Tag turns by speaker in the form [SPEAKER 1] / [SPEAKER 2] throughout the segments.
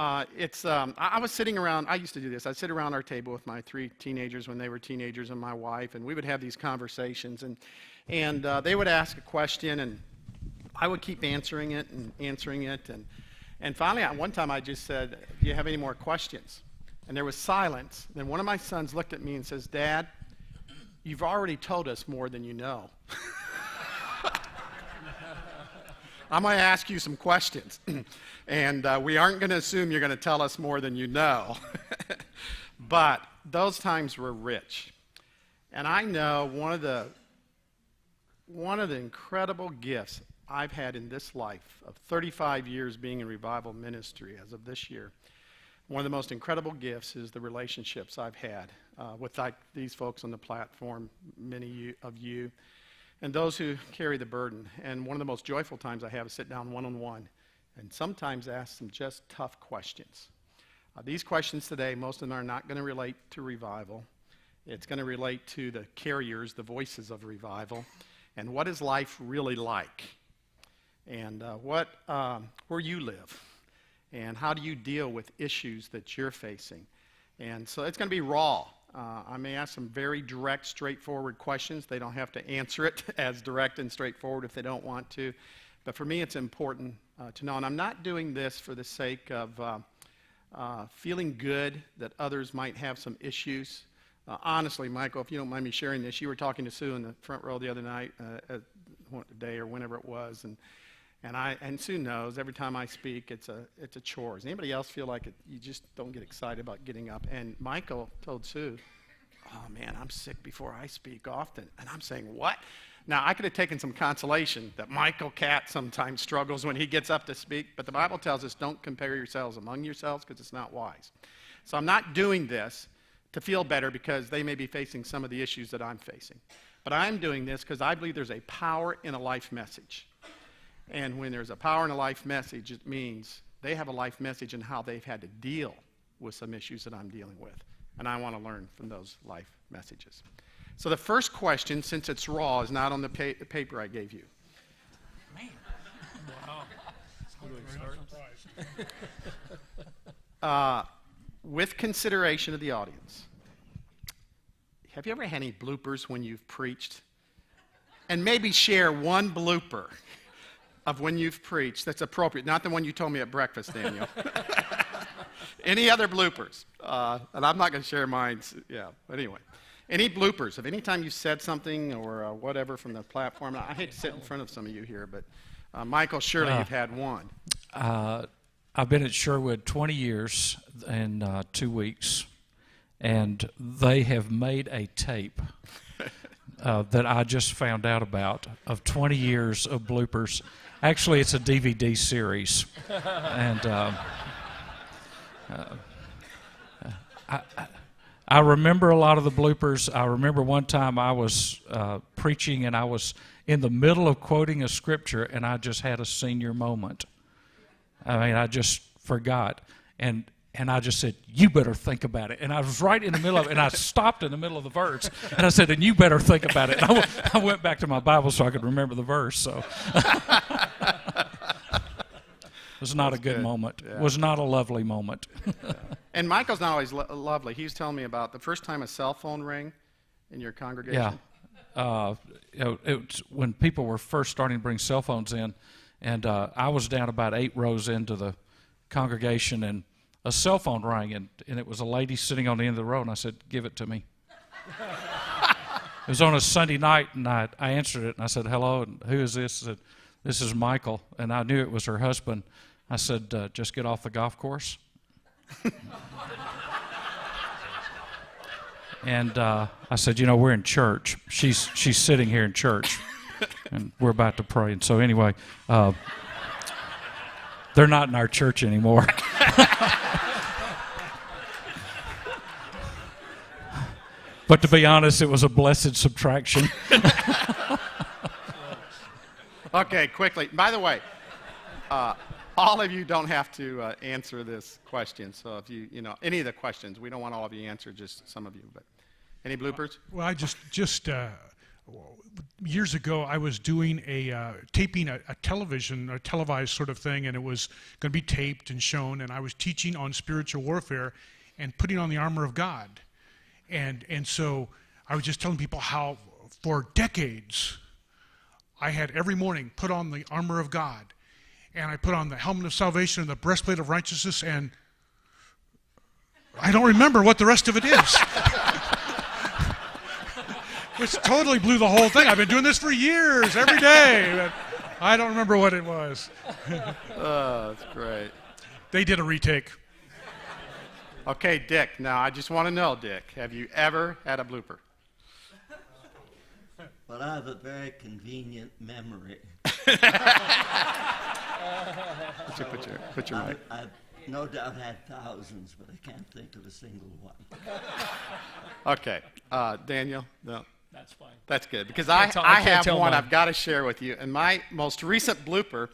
[SPEAKER 1] I was sitting around, I used to do this. I'd sit around our table with my 3 teenagers when they were teenagers and my wife, and we would have these conversations. And they would ask a question, and I would keep answering it. And finally, at one time, I just said, do you have any more questions? And there was silence. Then one of my sons looked at me and says, Dad, you've already told us more than you know. I'm going to ask you some questions, and we aren't going to assume you're going to tell us more than you know. But those times were rich. And I know one of the incredible gifts I've had in this life of 35 years being in revival ministry as of this year, one of the most incredible gifts is the relationships I've had with these folks on the platform, many of you, and those who carry the burden. And one of the most joyful times I have is sit down one-on-one and sometimes ask some just tough questions. These questions today, most of them are not going to relate to revival. It's going to relate to the carriers, the voices of revival, and what is life really like, and where you live, and how do you deal with issues that you're facing. And so it's going to be raw. I may ask some very direct, straightforward questions. They don't have to answer it as direct and straightforward if they don't want to. But for me, it's important to know. And I'm not doing this for the sake of feeling good that others might have some issues. Honestly, Michael, if you don't mind me sharing this, you were talking to Sue in the front row the other night, day or whenever it was, and Sue knows every time I speak, it's a chore. Does anybody else feel like you just don't get excited about getting up? And Michael told Sue, oh man, I'm sick before I speak often. And I'm saying, what? Now, I could have taken some consolation that Michael Catt sometimes struggles when he gets up to speak, but the Bible tells us don't compare yourselves among yourselves because it's not wise. So I'm not doing this to feel better because they may be facing some of the issues that I'm facing. But I'm doing this because I believe there's a power in a life message. And when there's a power in a life message, it means they have a life message in how they've had to deal with some issues that I'm dealing with. And I want to learn from those life messages. So the first question, since it's raw, is not on the paper I gave you.
[SPEAKER 2] Man.
[SPEAKER 1] Wow. With consideration of the audience, have you ever had any bloopers when you've preached? And maybe share one blooper of when you've preached that's appropriate, not the one you told me at breakfast, Daniel. Any other bloopers? And I'm not going to share mine. Yeah, but anyway. Any bloopers of any time you said something or whatever from the platform? I hate to sit in front of some of you here, but Michael, surely you've had one.
[SPEAKER 2] I've been at Sherwood 20 years and 2 weeks, and they have made a tape that I just found out about of 20 years of bloopers. Actually, it's a DVD series, and I remember a lot of the bloopers. I remember one time I was preaching, and I was in the middle of quoting a scripture, and I just had a senior moment. I mean, I just forgot, and I just said, you better think about it. And I was right in the middle of it, and I stopped in the middle of the verse. And I said, and you better think about it. And I went back to my Bible so I could remember the verse. So it was not a good moment. Yeah. It was not a lovely moment.
[SPEAKER 1] Yeah. And Michael's not always lovely. He was telling me about the first time a cell phone rang in your congregation.
[SPEAKER 2] Yeah. It when people were first starting to bring cell phones in, and I was down about 8 rows into the congregation, and a cell phone rang, and it was a lady sitting on the end of the row, and I said, give it to me. It was on a Sunday night, and I answered it, and I said, hello, and who is this? I said, this is Michael, and I knew it was her husband. I said, just get off the golf course. And I said, we're in church. She's sitting here in church, and we're about to pray. And so anyway, they're not in our church anymore. But to be honest, it was a blessed subtraction.
[SPEAKER 1] Okay, quickly. By the way, all of you don't have to answer this question. So if you any of the questions, we don't want all of you to answer, just some of you. But any bloopers?
[SPEAKER 3] Well, I just years ago, I was doing taping a televised sort of thing, and it was going to be taped and shown, and I was teaching on spiritual warfare and putting on the armor of God. And so I was just telling people how for decades I had every morning put on the armor of God, and I put on the helmet of salvation and the breastplate of righteousness, and I don't remember what the rest of it is. Which totally blew the whole thing. I've been doing this for years, every day. But I don't remember what it was.
[SPEAKER 1] Oh, that's great.
[SPEAKER 3] They did a retake.
[SPEAKER 1] Okay, Dick, now I just want to know, Dick, have you ever had a blooper?
[SPEAKER 4] Well, I have a very convenient memory.
[SPEAKER 1] Put your mic.
[SPEAKER 4] I've no doubt had thousands, but I can't think of a single one.
[SPEAKER 1] Okay, Daniel, no.
[SPEAKER 5] That's fine.
[SPEAKER 1] That's good, because I have one
[SPEAKER 5] mine.
[SPEAKER 1] I've got to share with you. And my most recent blooper,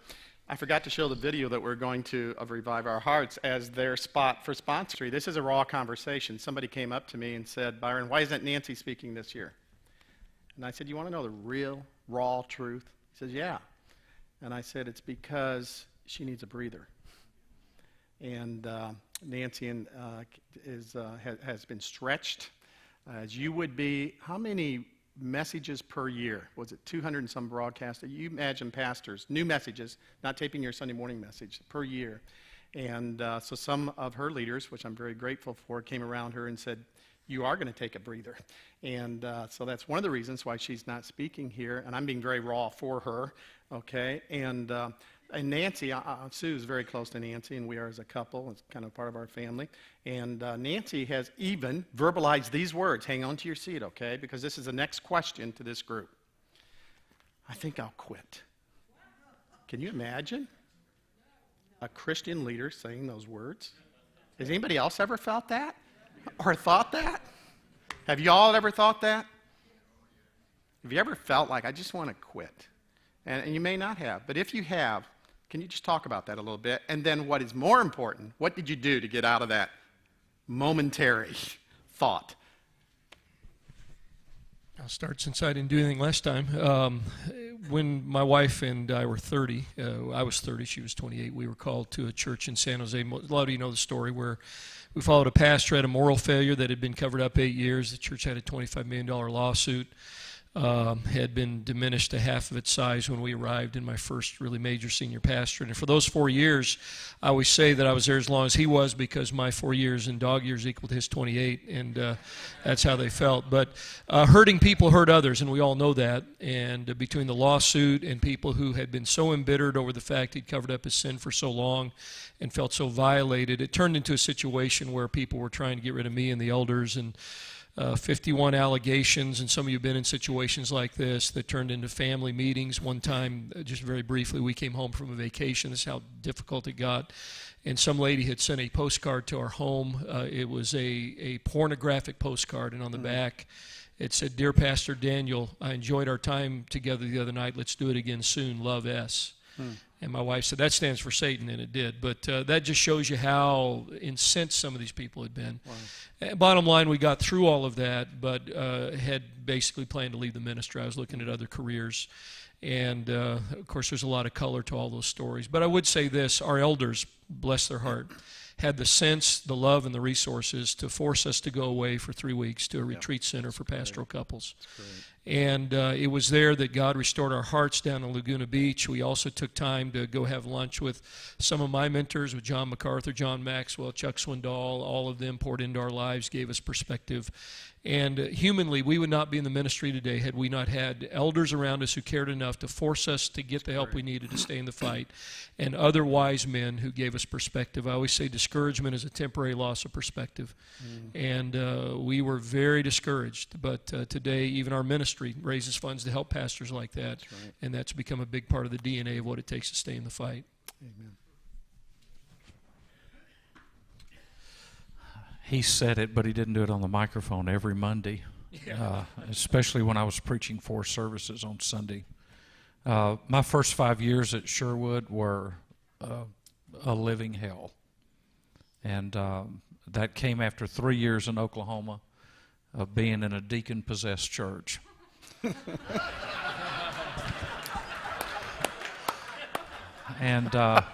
[SPEAKER 1] I forgot to show the video that we're going to of Revive Our Hearts as their spot for sponsoring. This is a raw conversation. Somebody came up to me and said, Byron, why isn't Nancy speaking this year? And I said, you want to know the real, raw truth? He says, yeah. And I said, it's because she needs a breather. And Nancy has been stretched. As you would be, how many messages per year? Was it 200 and some broadcasts? You imagine pastors, new messages, not taping your Sunday morning message, per year. And so some of her leaders, which I'm very grateful for, came around her and said, you are going to take a breather. And so that's one of the reasons why she's not speaking here. And I'm being very raw for her, okay? And Nancy, Sue is very close to Nancy, and we are as a couple. It's kind of part of our family. And Nancy has even verbalized these words. Hang on to your seat, okay? Because this is the next question to this group. I think I'll quit. Can you imagine a Christian leader saying those words? Has anybody else ever felt that or thought that? Have you all ever thought that? Have you ever felt like, I just want to quit? And you may not have, but if you have, can you just talk about that a little bit? And then what is more important, what did you do to get out of that momentary thought?
[SPEAKER 5] I'll start since I didn't do anything last time. When my wife and I were 30, I was 30, she was 28, we were called to a church in San Jose. A lot of you know the story where we followed a pastor who had a moral failure that had been covered up 8 years. The church had a $25 million lawsuit. Had been diminished to half of its size when we arrived in my first really major senior pastorate. And for those 4 years, I always say that I was there as long as he was because my 4 years in dog years equaled his 28, and that's how they felt. But hurting people hurt others, and we all know that. And between the lawsuit and people who had been so embittered over the fact he'd covered up his sin for so long and felt so violated, it turned into a situation where people were trying to get rid of me and the elders, and 51 allegations, and some of you have been in situations like this that turned into family meetings. One time, just very briefly, we came home from a vacation. This is how difficult it got. And some lady had sent a postcard to our home. It was a pornographic postcard, and on the back it said, "Dear Pastor Daniel, I enjoyed our time together the other night. Let's do it again soon. Love, S." And my wife said, that stands for Satan, and it did. But that just shows you how incensed some of these people had been. Wow. Bottom line, we got through all of that, but had basically planned to leave the ministry. I was looking at other careers. And, of course, there's a lot of color to all those stories. But I would say this, our elders, bless their heart, had the sense, the love, and the resources to force us to go away for 3 weeks to a retreat center for pastoral couples. And it was there that God restored our hearts down in Laguna Beach. We also took time to go have lunch with some of my mentors, with John MacArthur, John Maxwell, Chuck Swindoll. All of them poured into our lives, gave us perspective. And humanly, we would not be in the ministry today had we not had elders around us who cared enough to force us to get the help we needed to stay in the fight, and other wise men who gave us perspective. I always say discouragement is a temporary loss of perspective. And we were very discouraged. But today, even our ministry raises funds to help pastors like that. And that's become a big part of the DNA of what it takes to stay in the fight.
[SPEAKER 1] Amen.
[SPEAKER 2] He said it, but he didn't do it on the microphone every Monday, especially when I was preaching 4 services on Sunday. My first 5 years at Sherwood were a living hell. And that came after 3 years in Oklahoma of being in a deacon-possessed church. And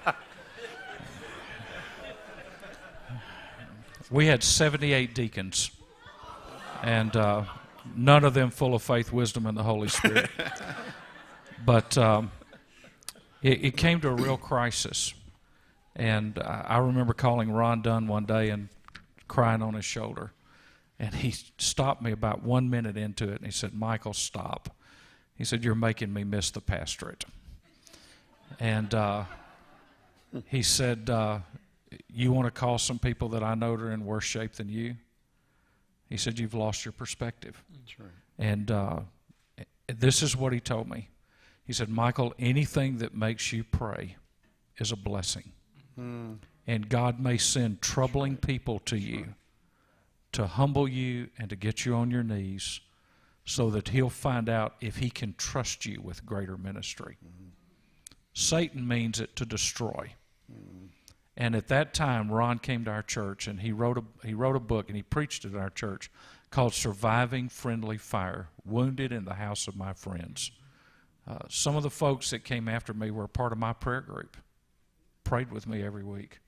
[SPEAKER 2] we had 78 deacons, and none of them full of faith, wisdom, and the Holy Spirit. But it came to a real crisis. And I remember calling Ron Dunn one day and crying on his shoulder. And he stopped me about 1 minute into it, and he said, "Michael, stop." He said, "You're making me miss the pastorate." And he said, "You want to call some people that I know that are in worse shape than you?" He said, "You've lost your perspective."
[SPEAKER 1] That's right.
[SPEAKER 2] And this is what he told me. He said, "Michael, anything that makes you pray is a blessing. And God may send troubling people to you to humble you and to get you on your knees so that he'll find out if he can trust you with greater ministry." Satan means it to destroy. And at that time, Ron came to our church, and he wrote a book, and he preached it at our church called Surviving Friendly Fire, Wounded in the House of My Friends. Some of the folks that came after me were a part of my prayer group, prayed with me every week.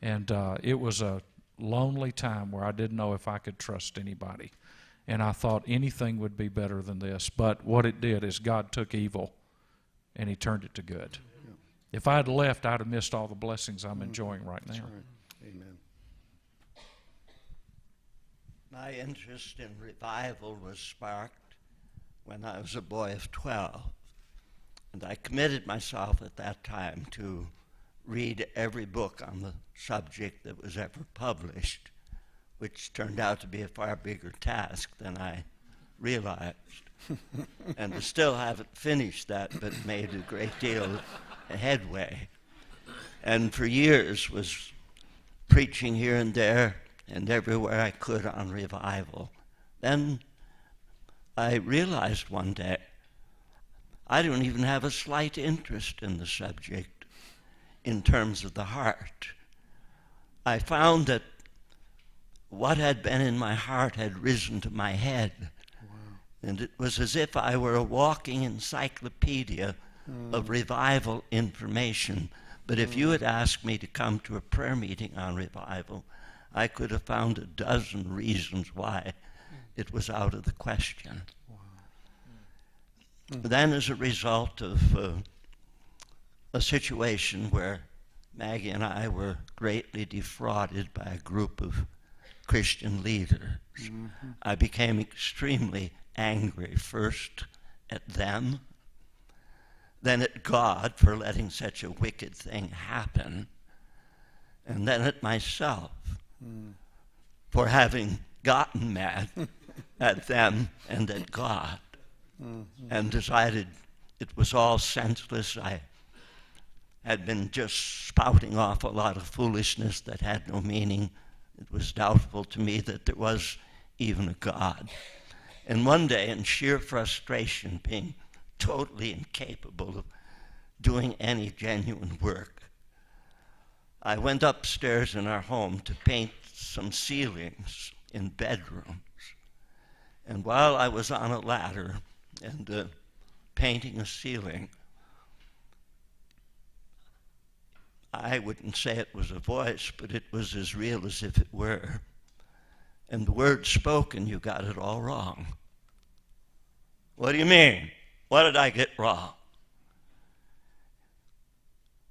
[SPEAKER 2] And it was a lonely time where I didn't know if I could trust anybody. And I thought anything would be better than this. But what it did is God took evil and he turned it to good. Yeah. If I had left, I'd have missed all the blessings I'm enjoying right now.
[SPEAKER 1] That's right. Amen.
[SPEAKER 4] My interest in revival was sparked when I was a boy of 12. And I committed myself at that time to read every book on the subject that was ever published, which turned out to be a far bigger task than I realized. And I still haven't finished that, but made a great deal of headway. And for years was preaching here and there and everywhere I could on revival. Then I realized one day I don't even have a slight interest in the subject in terms of the heart. I found that what had been in my heart had risen to my head. Wow. And it was as if I were a walking encyclopedia of revival information. But if you had asked me to come to a prayer meeting on revival, I could have found a dozen reasons why it was out of the question. Wow. Then as a result of a situation where Maggie and I were greatly defrauded by a group of Christian leaders, I became extremely angry, first at them, then at God for letting such a wicked thing happen, and then at myself for having gotten mad at them and at God, and decided it was all senseless. I had been just spouting off a lot of foolishness that had no meaning. It was doubtful to me that there was even a God. And one day, in sheer frustration, being totally incapable of doing any genuine work, I went upstairs in our home to paint some ceilings in bedrooms. And while I was on a ladder and painting a ceiling, I wouldn't say it was a voice, but it was as real as if it were. And the word spoken, "You got it all wrong." What do you mean? What did I get wrong?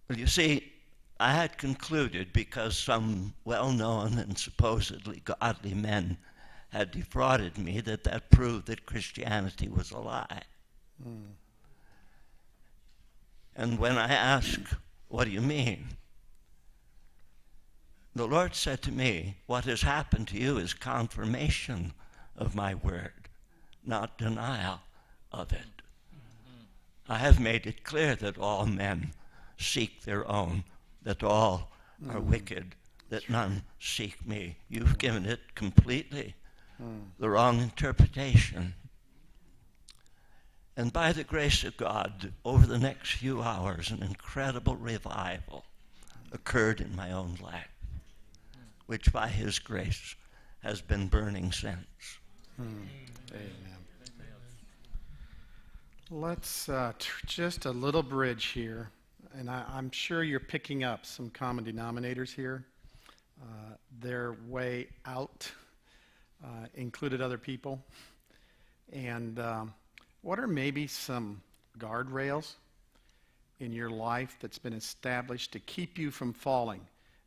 [SPEAKER 4] Well, you see, I had concluded, because some well-known and supposedly godly men had defrauded me, that proved that Christianity was a lie. And when I asked, "What do you mean?" the Lord said to me, "What has happened to you is confirmation of my word, not denial of it. I have made it clear that all men seek their own, that all are wicked, that none seek me. You've given it completely the wrong interpretation." And by the grace of God, over the next few hours, an incredible revival occurred in my own life, which by his grace has been burning since.
[SPEAKER 1] Amen. Let's just a little bridge here, and I'm sure you're picking up some common denominators here. Their way out included other people. And what are maybe some guardrails in your life that's been established to keep you from falling?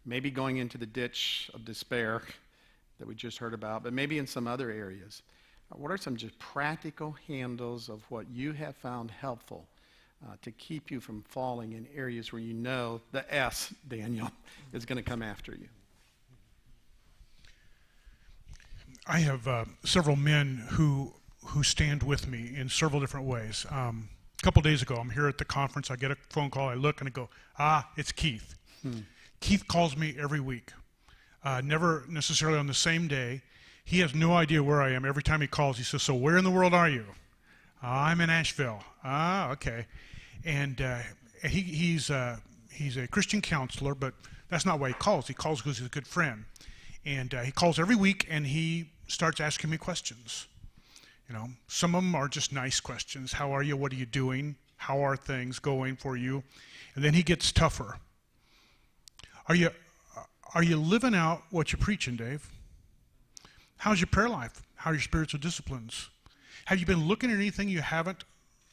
[SPEAKER 1] Maybe going into the ditch of despair that we just heard about, but maybe in some other areas. What are some just practical handles of what you have found helpful to keep you from falling in areas where you know the S, Daniel, is going to come after you?
[SPEAKER 3] I have several men who stand with me in several different ways. A couple days ago, I'm here at the conference. I get a phone call. I look and I go, it's Keith. Keith calls me every week, never necessarily on the same day. He has no idea where I am. Every time he calls, he says, "So where in the world are you?" "I'm in Asheville." Okay. And he's a Christian counselor, but that's not why he calls. He calls because he's a good friend. And he calls every week, and he starts asking me questions. You know, some of them are just nice questions. How are you? What are you doing? How are things going for you? And then he gets tougher. Are you living out what you're preaching, Dave? How's your prayer life? How are your spiritual disciplines? Have you been looking at anything you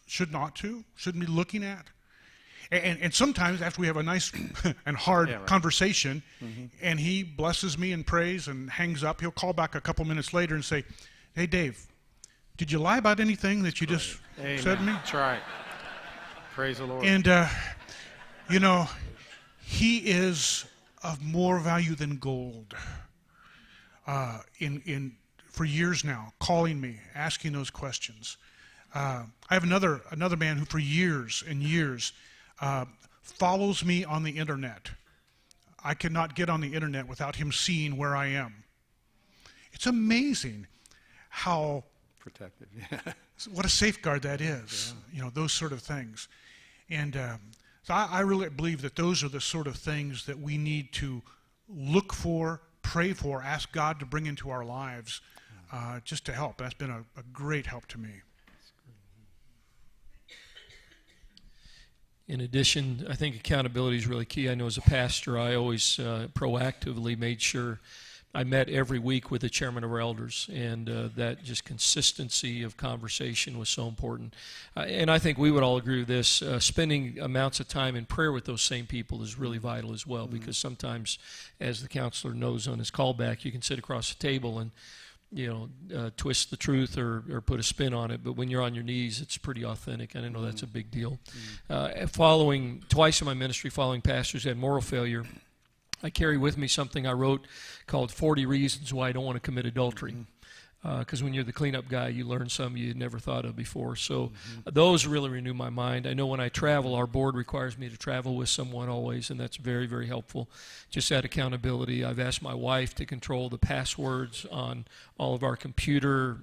[SPEAKER 3] shouldn't be looking at? And sometimes after we have a nice and hard conversation, and he blesses me and prays and hangs up, he'll call back a couple minutes later and say, "Hey, Dave, did you lie about anything that you just said to me?"
[SPEAKER 1] That's right. Praise the Lord.
[SPEAKER 3] And, you know, he is of more value than gold. For years now, calling me, asking those questions. I have another man who for years and years follows me on the internet. I cannot get on the internet without him seeing where I am. It's amazing how
[SPEAKER 1] protective.
[SPEAKER 3] what a safeguard that is. Yeah. You know, those sort of things. And so I really believe that those are the sort of things that we need to look for, pray for, ask God to bring into our lives just to help. That's been a great help to me.
[SPEAKER 5] In addition, I think accountability is really key. I know as a pastor, I always proactively made sure I met every week with the chairman of our elders, and that just consistency of conversation was so important. And I think we would all agree with this. Spending amounts of time in prayer with those same people is really vital as well, because sometimes, as the counselor knows on his callback, you can sit across the table and twist the truth or put a spin on it, but when you're on your knees, it's pretty authentic, and I know that's a big deal. Following twice in my ministry, following pastors who had moral failure, I carry with me something I wrote called 40 Reasons Why I Don't Want to Commit Adultery. Because when you're the cleanup guy, you learn some you never thought of before. So those really renew my mind. I know when I travel, our board requires me to travel with someone always, and that's very, very helpful. Just that accountability. I've asked my wife to control the passwords on all of our computer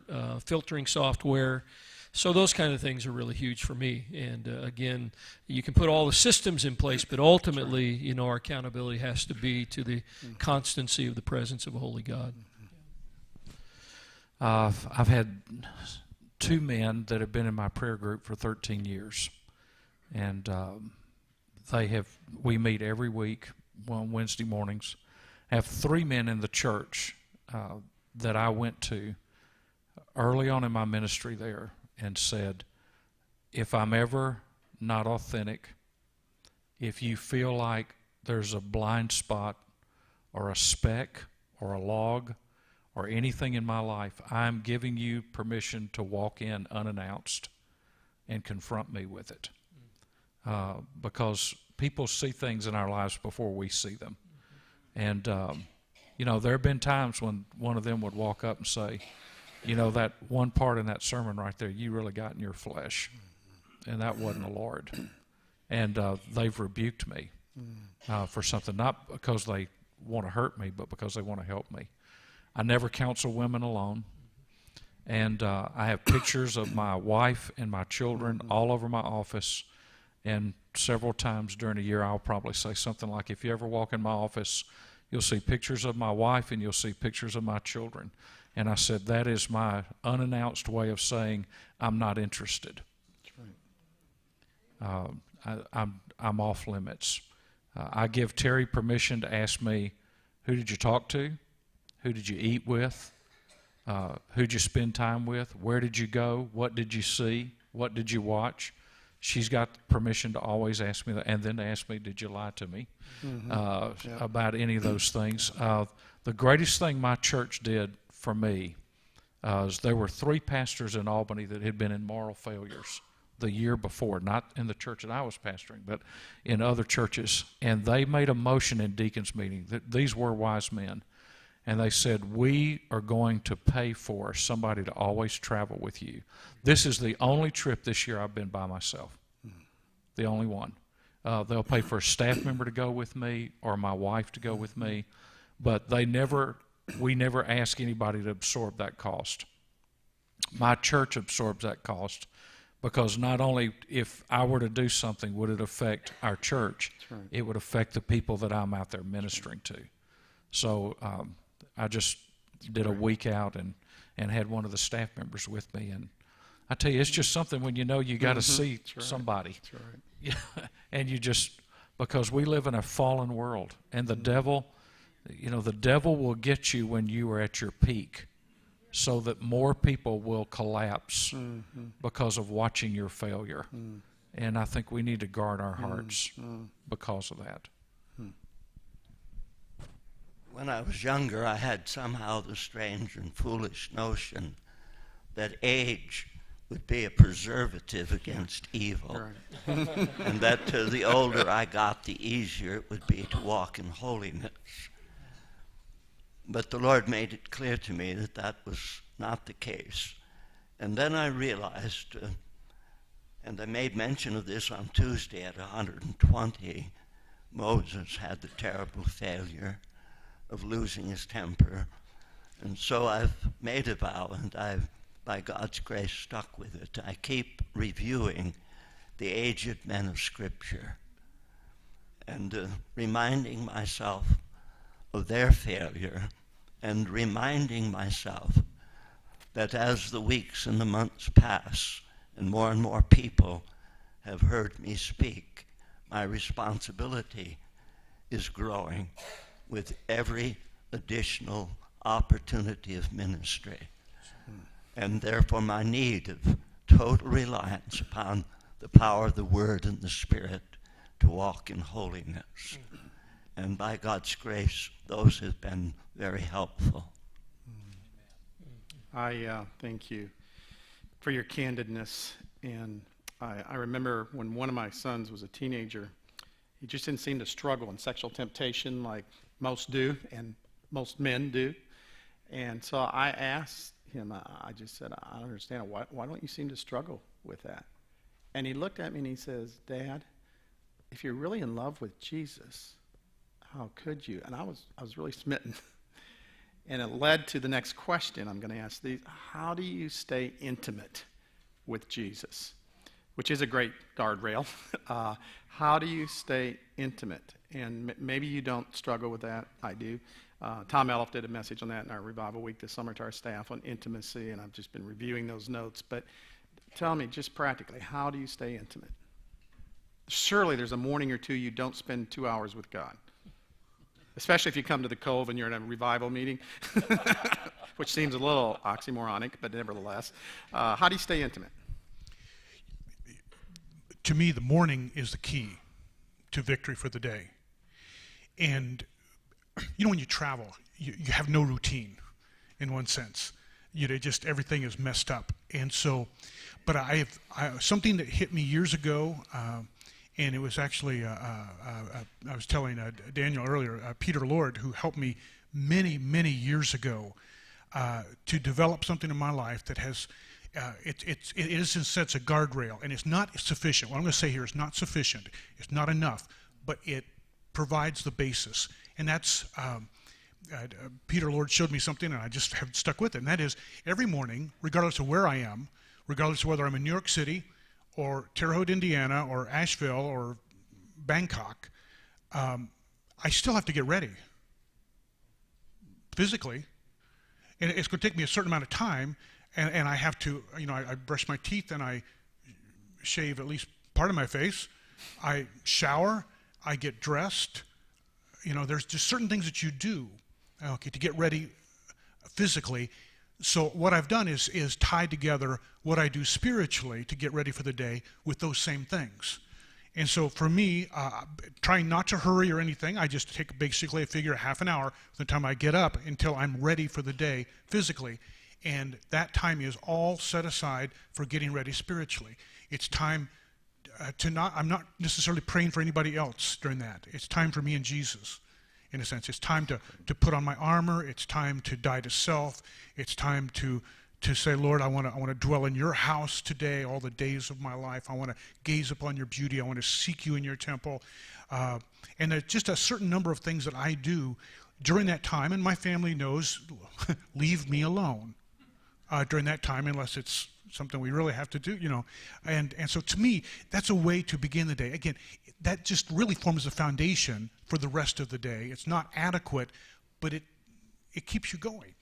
[SPEAKER 5] filtering software. So those kind of things are really huge for me. And again, you can put all the systems in place, but ultimately, our accountability has to be to the constancy of the presence of a holy God.
[SPEAKER 2] I've had two men that have been in my prayer group for 13 years. And we meet every week on Wednesday mornings. I have three men in the church that I went to early on in my ministry there and said, if I'm ever not authentic, if you feel like there's a blind spot or a speck or a log or anything in my life, I'm giving you permission to walk in unannounced and confront me with it. Because people see things in our lives before we see them. And, there have been times when one of them would walk up and say, that one part in that sermon right there, you really got in your flesh. And that wasn't the Lord. And they've rebuked me for something, not because they want to hurt me, but because they want to help me. I never counsel women alone. And I have pictures of my wife and my children all over my office. And several times during a year, I'll probably say something like, if you ever walk in my office, you'll see pictures of my wife and you'll see pictures of my children. And I said, that is my unannounced way of saying I'm not interested.
[SPEAKER 1] That's right.
[SPEAKER 2] I'm off limits. I give Terry permission to ask me, who did you talk to? Who did you eat with? Who did you spend time with? Where did you go? What did you see? What did you watch? She's got permission to always ask me that, and then to ask me, did you lie to me about any of those things? The greatest thing my church did for me is there were 3 pastors in Albany that had been in moral failures the year before, not in the church that I was pastoring, but in other churches, and they made a motion in deacons meeting that these were wise men, and they said, we are going to pay for somebody to always travel with you. This is the only trip this year I've been by myself, the only one. They'll pay for a staff member to go with me or my wife to go with me, but we never ask anybody to absorb that cost. My church absorbs that cost, because not only if I were to do something would it affect our church, right, it would affect the people that I'm out there ministering to. So I just did a week out and had one of the staff members with me. And I tell you, it's just something when you know you got to see somebody. That's right. And you just, because we live in a fallen world, and the devil, the devil will get you when you are at your peak, so that more people will collapse because of watching your failure. And I think we need to guard our hearts because of that.
[SPEAKER 4] When I was younger, I had somehow the strange and foolish notion that age would be a preservative against evil. Right. And that the older I got, the easier it would be to walk in holiness. But the Lord made it clear to me that that was not the case. And then I realized, and I made mention of this on Tuesday at 120, Moses had the terrible failure of losing his temper. And so I've made a vow, and I've, by God's grace, stuck with it. I keep reviewing the aged men of Scripture and reminding myself of their failure, and reminding myself that as the weeks and the months pass and more people have heard me speak, my responsibility is growing with every additional opportunity of ministry. And therefore my need of total reliance upon the power of the Word and the Spirit to walk in holiness. And by God's grace, those have been very helpful.
[SPEAKER 1] I thank you for your candidness. And I remember when one of my sons was a teenager, he just didn't seem to struggle in sexual temptation like most do and most men do. And so I asked him, I just said, I don't understand, why don't you seem to struggle with that? And he looked at me and he says, Dad, if you're really in love with Jesus, how could you? And I was really smitten. And it led to the next question I'm going to ask these. How do you stay intimate with Jesus? Which is a great guardrail. How do you stay intimate? And maybe you don't struggle with that. I do. Tom Elliff did a message on that in our Revival Week this summer to our staff on intimacy, and I've just been reviewing those notes. But tell me, just practically, how do you stay intimate? Surely there's a morning or two you don't spend 2 hours with God. Especially if you come to the Cove and you're in a revival meeting, which seems a little oxymoronic, but nevertheless. How do you stay intimate?
[SPEAKER 3] To me, the morning is the key to victory for the day. And, when you travel, you have no routine in one sense. Just everything is messed up. And so, but I have something that hit me years ago, and it was actually, I was telling Daniel earlier, Peter Lord, who helped me many years ago to develop something in my life that has, it is in a sense a guardrail, and it's not sufficient. What I'm going to say here is not sufficient. It's not enough, but it provides the basis. And that's, Peter Lord showed me something, and I just have stuck with it, and that is every morning, regardless of where I am, regardless of whether I'm in New York City, or Terre Haute, Indiana, or Asheville, or Bangkok, I still have to get ready physically. And it's going to take me a certain amount of time, and I have to, I brush my teeth and I shave at least part of my face. I shower, I get dressed. You know, there's just certain things that you do, okay, to get ready physically. So what I've done is tied together what I do spiritually to get ready for the day with those same things. And so for me, trying not to hurry or anything, I just take basically, I figure half an hour from the time I get up until I'm ready for the day physically. And that time is all set aside for getting ready spiritually. It's time I'm not necessarily praying for anybody else during that. It's time for me and Jesus, in a sense. It's time to put on my armor. It's time to die to self. It's time to say, Lord, I want to dwell in your house today all the days of my life. I want to gaze upon your beauty. I want to seek you in your temple. And there's just a certain number of things that I do during that time, and my family knows, leave me alone during that time unless it's something we really have to do, you know. And so to me, that's a way to begin the day. Again, that just really forms a foundation for the rest of the day. It's not adequate, but it keeps you going.